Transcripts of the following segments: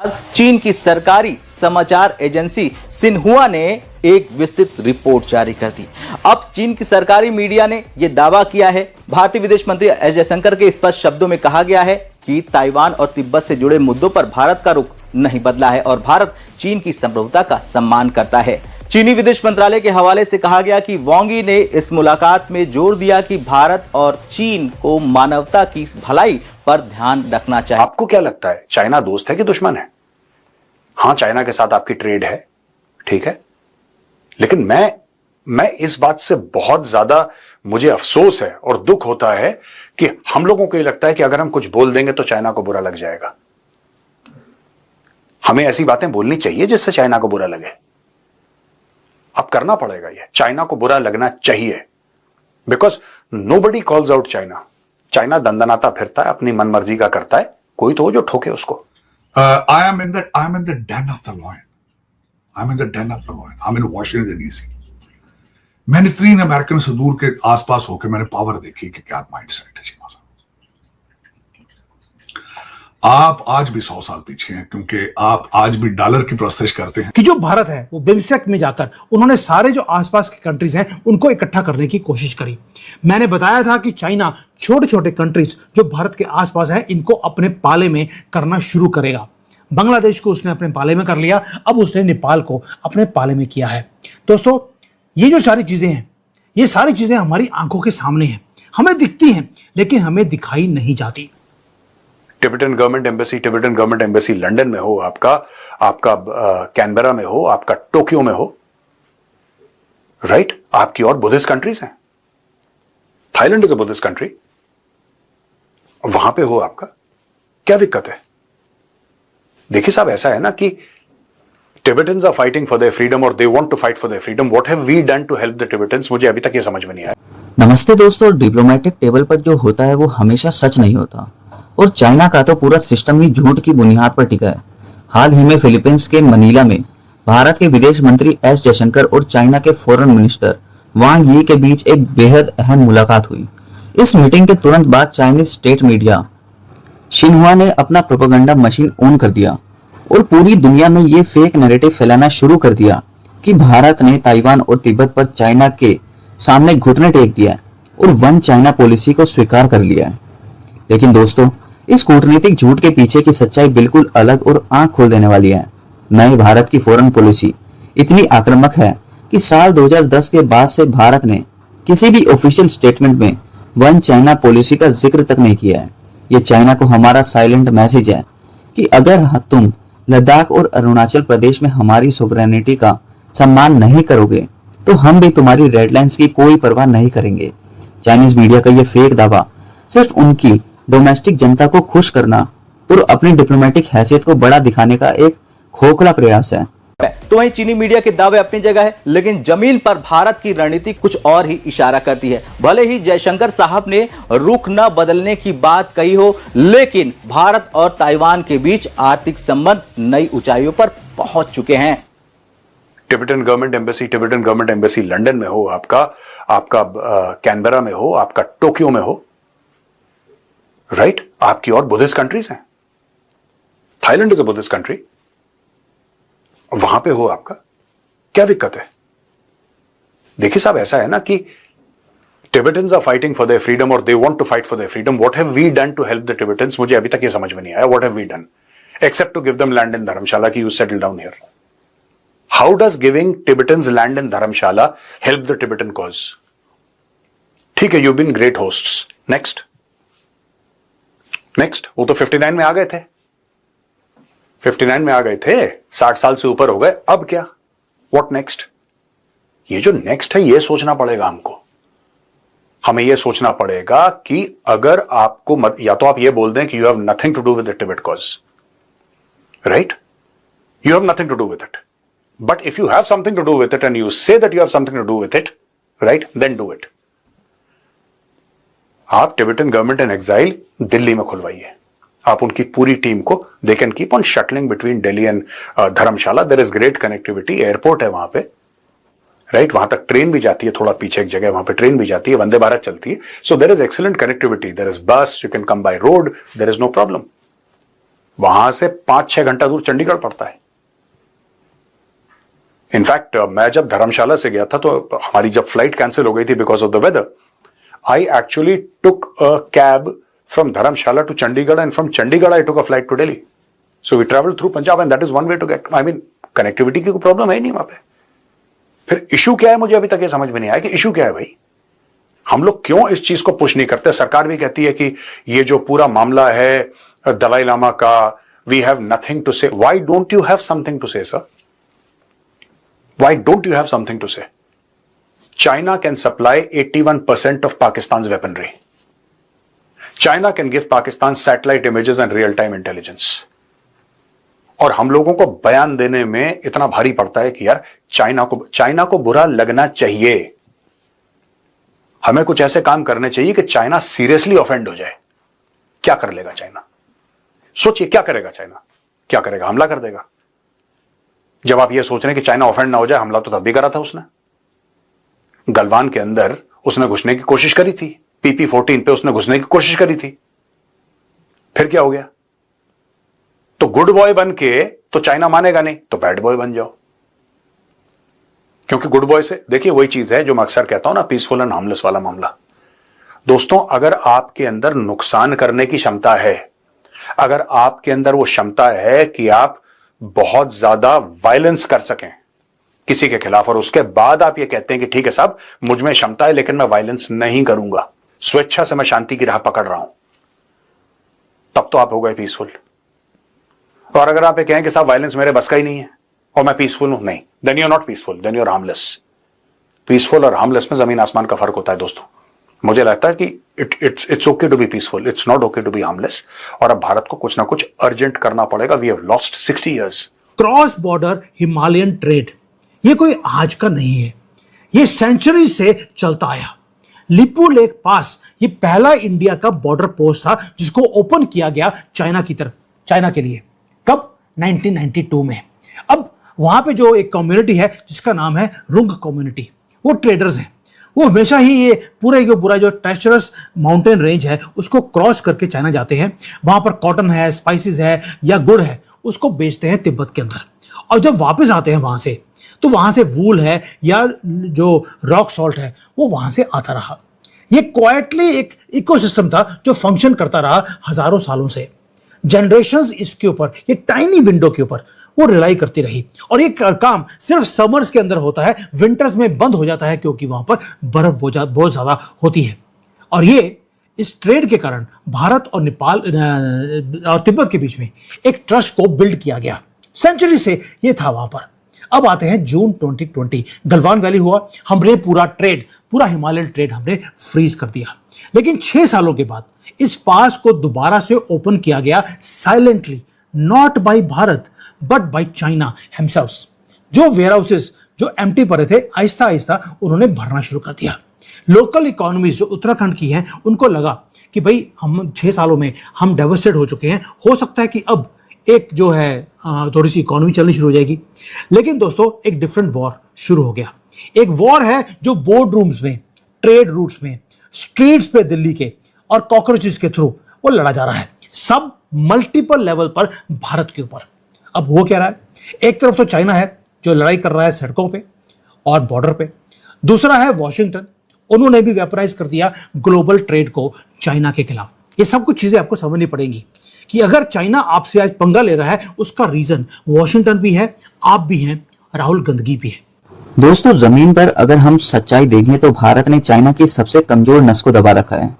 चीन की सरकारी समाचार एजेंसी सिन्हुआ ने एक विस्तृत रिपोर्ट जारी कर दी। अब चीन की सरकारी मीडिया ने यह दावा किया है, भारतीय विदेश मंत्री एस जयशंकर के स्पष्ट शब्दों में कहा गया है कि ताइवान और तिब्बत से जुड़े मुद्दों पर भारत का रुख नहीं बदला है और भारत चीन की संप्रभुता का सम्मान करता है। चीनी विदेश मंत्रालय के हवाले से कहा गया कि वांग यी ने इस मुलाकात में जोर दिया कि भारत और चीन को मानवता की भलाई पर ध्यान रखना चाहिए। आपको क्या लगता है, चाइना दोस्त है कि दुश्मन है? हां, चाइना के साथ आपकी ट्रेड है, ठीक है, लेकिन मैं इस बात से बहुत ज्यादा मुझे अफसोस है और दुख होता है कि हम लोगों को यह लगता है कि अगर हम कुछ बोल देंगे तो चाइना को बुरा लग जाएगा। हमें ऐसी बातें बोलनी चाहिए जिससे चाइना को बुरा लगे। अब करना पड़ेगा, यह चाइना को बुरा लगना चाहिए, because nobody calls out China. China दंदनाता फिरता है, अपनी मनमर्जी का करता है, कोई तो हो जो ठोके उसको। I am in the den of the lion. I'm in the den of the lion. I'm in Washington DC. मैंने 3 अमेरिकन से दूर के आसपास होकर मैंने पावर देखी कि क्या माइंडसेट है चीनों का। आप आज भी 100 साल पीछे हैं, क्योंकि आप आज भी डॉलर की प्रस्तिश करते हैं कि जो भारत है वो बिम्स्टेक में जाकर उन्होंने सारे जो आसपास की कंट्रीज हैं उनको इकट्ठा करने की कोशिश करी। मैंने बताया था कि चाइना छोटे छोटे कंट्रीज जो भारत के आसपास है इनको अपने पाले में करना शुरू करेगा। बांग्लादेश को उसने अपने पाले में कर लिया, अब उसने नेपाल को अपने पाले में किया है। दोस्तों, ये जो सारी चीजें हैं, ये सारी चीजें हमारी आंखों के सामने हैं, हमें दिखती हैं लेकिन हमें दिखाई नहीं जाती। टिबेटन गवर्नमेंट एम्बेसी लंदन में हो, आपका कैनबरा में हो, आपका टोक्यो में हो, राइट? आपकी और बुद्धिस्ट कंट्रीज हैं। Thailand is a Buddhist country, वहां पे हो आपका, क्या दिक्कत है? देखिए साहब, ऐसा है ना कि Tibetans are fighting for their freedom और they want to fight for their freedom. What have we done to help the Tibetans? मुझे अभी तक ये समझ में नहीं आया। नमस्ते दोस्तों, डिप्लोमेटिक टेबल पर जो होता है वो हमेशा सच नहीं होता और चाइना का तो पूरा सिस्टम ही झूठ की बुनियाद पर टिका है। हाल ही में फिलीपींस के मनीला में भारत के विदेश मंत्री एस जयशंकर और चाइना के फॉरेन मिनिस्टर वांग यी के बीच एक बेहद अहम मुलाकात हुई। इस मीटिंग के तुरंत बाद चाइनीज स्टेट मीडिया शिन्हुआ ने अपना प्रोपेगेंडा मशीन ऑन कर दिया और पूरी दुनिया में ये फेक नैरेटिव फैलाना शुरू कर दिया कि भारत ने ताइवान और तिब्बत पर चाइना के सामने घुटने टेक दिया है और वन चाइना पॉलिसी को स्वीकार कर लिया है। लेकिन दोस्तों, इस कूटनीतिक झूठ के पीछे की सच्चाई बिल्कुल अलग और आंख खोल देने वाली है। नए भारत की फॉरेन पॉलिसी इतनी आक्रामक है कि साल 2010 के बाद से भारत ने किसी भी ऑफिशियल स्टेटमेंट में वन चाइना पॉलिसी का जिक्र तक नहीं किया है। ये चाइना को हमारा साइलेंट मैसेज है कि अगर तुम लद्दाख और अरुणाचल प्रदेश में हमारी सोवरेनिटी का सम्मान नहीं करोगे तो हम भी तुम्हारी रेड लाइंस की कोई परवाह नहीं करेंगे। चाइनीज मीडिया का ये फेक दावा सिर्फ उनकी डोमेस्टिक जनता को खुश करना और अपनी डिप्लोमेटिक हैसियत को बड़ा दिखाने का एक खोखला प्रयास है। तो वहीं चीनी मीडिया के दावे अपनी जगह है, लेकिन जमीन पर भारत की रणनीति कुछ और ही इशारा करती है। भले ही जयशंकर साहब ने रुख न बदलने की बात कही हो, लेकिन भारत और ताइवान के बीच आर्थिक संबंध नई ऊंचाइयों पर पहुंच चुके हैं। टिबेटन गवर्नमेंट एम्बेसी लंदन में हो, आपका कैनबरा में हो, आपका टोक्यो में हो, राइट? आपकी और बुद्धिस्ट कंट्रीज हैं। Thailand is a Buddhist country, वहां पे हो आपका, क्या दिक्कत है? देखिए साहब, ऐसा है ना कि Tibetans are fighting for their freedom और they want to fight for their freedom. What have we done to help the Tibetans? मुझे अभी तक ये समझ में नहीं आया। What have we done except to give them land in Dharamshala कि you settle down here? How does giving Tibetans land in Dharamshala help the Tibetan cause? ठीक है, you been great hosts. Next, वो तो 59 में आ गए थे, 59 में आ गए थे, 60 साल से ऊपर हो गए, अब क्या? What next? ये जो नेक्स्ट है ये सोचना पड़ेगा हमको। हमें ये सोचना पड़ेगा कि अगर आपको या तो आप ये बोल दें कि you have nothing to do with the Tibet cause, right? You have nothing to do with it, but if you have something to do with it and you say that you have something to do with it, right, then do it. आप Tibetan government in exile Delhi में खुलवाइए, आप उनकी पूरी team को, they can keep on shuttling between Delhi and Dharamshala. There is great connectivity, airport है वहां पे, राइट? वहां तक ट्रेन भी जाती है, थोड़ा पीछे एक जगह वहां पे ट्रेन भी जाती है, वंदे भारत चलती है। So there is excellent connectivity, there is bus, you can come by road, there is no problem. वहां से 5-6 घंटा दूर चंडीगढ़ पड़ता है। इनफैक्ट मैं जब धर्मशाला से गया था तो हमारी जब फ्लाइट कैंसिल हो गई थी because of the weather, I actually took a cab from Dharamshala to Chandigarh and from Chandigarh I took a flight to Delhi. So we travel through Punjab and that is one way to get, I mean connectivity की कोई problem है ही नहीं वहां पे। फिर issue क्या है, मुझे अभी तक ये समझ में नहीं आया कि इशू क्या है भाई। हम लोग क्यों इस चीज को पुश नहीं करते? सरकार भी कहती है कि ये जो पूरा मामला है दलाई लामा का, we have nothing to say. Why don't you have something to say sir? Why don't you have something to say? China can supply 81% of Pakistan's weaponry. China can give Pakistan satellite images and real-time intelligence. और हम लोगों को बयान देने में इतना भारी पड़ता है कि यार चाइना को बुरा लगना चाहिए। हमें कुछ ऐसे काम करने चाहिए कि चाइना सीरियसली ऑफेंड हो जाए। क्या कर लेगा चाइना? सोचिए क्या करेगा चाइना? क्या करेगा? हमला कर देगा। जब आप ये सोच रहे हैं कि चाइना ऑफेंड ना हो जाए, हमला तो तब भी करा था उसने। गलवान के अंदर उसने घुसने की कोशिश करी थी, PP-14 पे उसने घुसने की कोशिश करी थी। फिर क्या हो गया? तो गुड बॉय बन के तो चाइना मानेगा नहीं, तो बैड बॉय बन जाओ। क्योंकि गुड बॉय से देखिए वही चीज है जो मैं अक्सर कहता हूं ना, पीसफुल एंड हार्मलेस वाला मामला। दोस्तों, अगर आपके अंदर नुकसान करने की क्षमता है, अगर आपके अंदर वो क्षमता है कि आप बहुत ज्यादा वायलेंस कर सकें किसी के खिलाफ, और उसके बाद आप ये कहते हैं कि ठीक है साहब मुझ में क्षमता है लेकिन मैं वायलेंस नहीं करूंगा, स्वेच्छा से मैं शांति की राह पकड़ रहा हूं, तब तो आप हो गए पीसफुल। और अगर आप ये कहें कि साहब वायलेंस मेरे बस का ही नहीं है और मैं पीसफुल हूं, नहीं, then you are not peaceful, then you are harmless. Peaceful और हार्मलेस में जमीन आसमान का फर्क होता है दोस्तों। मुझे लगता है कि it's okay to be peaceful, it's not okay to be harmless. और अब भारत को कुछ ना कुछ अर्जेंट करना पड़ेगा। We have lost 60 years. Cross border Himalayan trade ये कोई आज का नहीं है, ये सेंचुरी से चलता आया। लिपू लेक पास ये पहला इंडिया का बॉर्डर पोस्ट था जिसको ओपन किया गया चाइना की तरफ, चाइना के लिए। कब? 1992 में। अब वहां पे जो एक कम्युनिटी है जिसका नाम है रुंग कम्युनिटी, वो ट्रेडर्स हैं। वो हमेशा ही ये पूरा जो ट्रेचरस माउंटेन रेंज है उसको क्रॉस करके चाइना जाते हैं। वहां पर कॉटन है, स्पाइसेस है या गुड़ है, उसको बेचते हैं तिब्बत के अंदर। और जब वापस आते हैं वहां से, तो वहां से वूल है या जो रॉक सॉल्ट है वो वहां से आता रहा। ये क्वाइटली एक इकोसिस्टम था जो फंक्शन करता रहा हजारों सालों से। जनरेशंस इसके ऊपर, ये टाइनी विंडो के ऊपर वो रिलाई करती रही। और ये काम सिर्फ समर्स के अंदर होता है, विंटर्स में बंद हो जाता है क्योंकि वहां पर बर्फ बहुत ज्यादा होती है। और ये इस ट्रेड के कारण भारत और नेपाल और तिब्बत के बीच में एक ट्रस्ट को बिल्ड किया गया। सेंचुरी से ये था वहां पर। अब आते हैं जून 2020, गलवान वैली हुआ, हमने पूरा हिमालयन ट्रेड हमने फ्रीज कर दिया। लेकिन 6 सालों के बाद इस पास को दोबारा से ओपन किया गया silently, not by Bharat but by China himself. जो वेयर हाउसेस जो एम्प्टी पड़े थे, आहिस्ता आहिस्ता उन्होंने भरना शुरू कर दिया। लोकल इकोनॉमीज जो उत्तराखंड की हैं, उनको लगा कि भाई हम 6 सालों में हम डेवस्टेड हो चुके हैं, हो सकता है कि अब एक जो है थोड़ी सी इकोनॉमी चलनी शुरू हो जाएगी। लेकिन दोस्तों एक डिफरेंट वॉर शुरू हो गया। एक वॉर है जो बोर्ड रूम्स में, ट्रेड रूट्स में, स्ट्रीट्स पे दिल्ली के और कॉकरोचेस के थ्रू वो लड़ा जा रहा है, सब मल्टीपल लेवल पर भारत के ऊपर। अब वो क्या रहा है, एक तरफ तो चाइना है जो लड़ाई कर रहा है सड़कों पे और बॉर्डर पे, दूसरा है वॉशिंगटन, उन्होंने भी वेपराइज कर दिया ग्लोबल ट्रेड को चाइना के खिलाफ। ये सब कुछ चीजें आपको समझनी पड़ेंगी कि अगर चाइना आपसे आज पंगा ले रहा है, उसका रीजन वॉशिंगटन भी है, आप भी हैं, राहुल गांधी भी है। दोस्तों, जमीन पर अगर हम सच्चाई देखें तो भारत ने चाइना की सबसे कमजोर नस को दबा रखा है।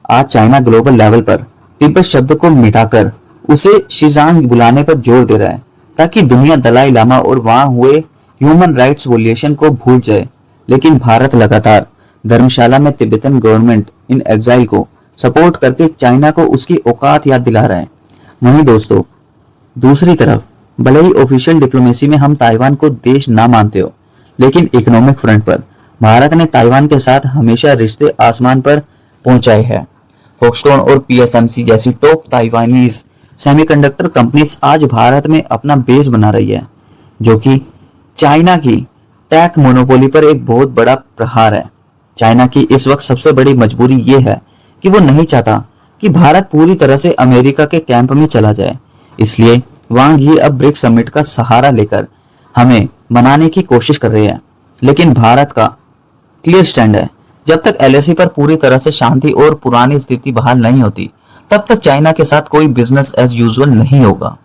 आज चाइना ग्लोबल लेवल पर तिब्बत शब्द को मिटाकर उसे शिजांग बुलाने पर जोर दे रहा है ताकि दुनिया दलाई लामा और वहां हुए ह्यूमन राइट्स वोल्यूशन को भूल जाए। लेकिन भारत लगातार धर्मशाला में तिब्बतन गवर्नमेंट इन एग्जाइल को सपोर्ट करके चाइना को उसकी औकात याद दिला रहा है। वहीं दोस्तों, दूसरी तरफ भले ही ऑफिशियल डिप्लोमेसी में हम ताइवान को देश ना मानते हो, लेकिन इकोनॉमिक फ्रंट पर भारत ने ताइवान के साथ हमेशा रिश्ते आसमान पर पहुंचाए हैं। फॉक्सकॉन और PSMC जैसी टॉप ताइवानीज सेमीकंडक्टर कंपनीज आज भारत में अपना बेस बना रही है, जो कि चाइना की टेक मोनोपोली पर एक बहुत बड़ा प्रहार है। चाइना की इस वक्त सबसे बड़ी मजबूरी ये है कि वो नहीं चाहता कि भारत पूरी तरह से अमेरिका के कैंप में चला जाए। इसलिए वांग यी अब ब्रिक्स समिट का सहारा लेकर हमें मनाने की कोशिश कर रहे हैं। लेकिन भारत का क्लियर स्टैंड है, जब तक एलएसी पर पूरी तरह से शांति और पुरानी स्थिति बहाल नहीं होती, तब तक चाइना के साथ कोई बिजनेस एज यूजुअल नहीं होगा।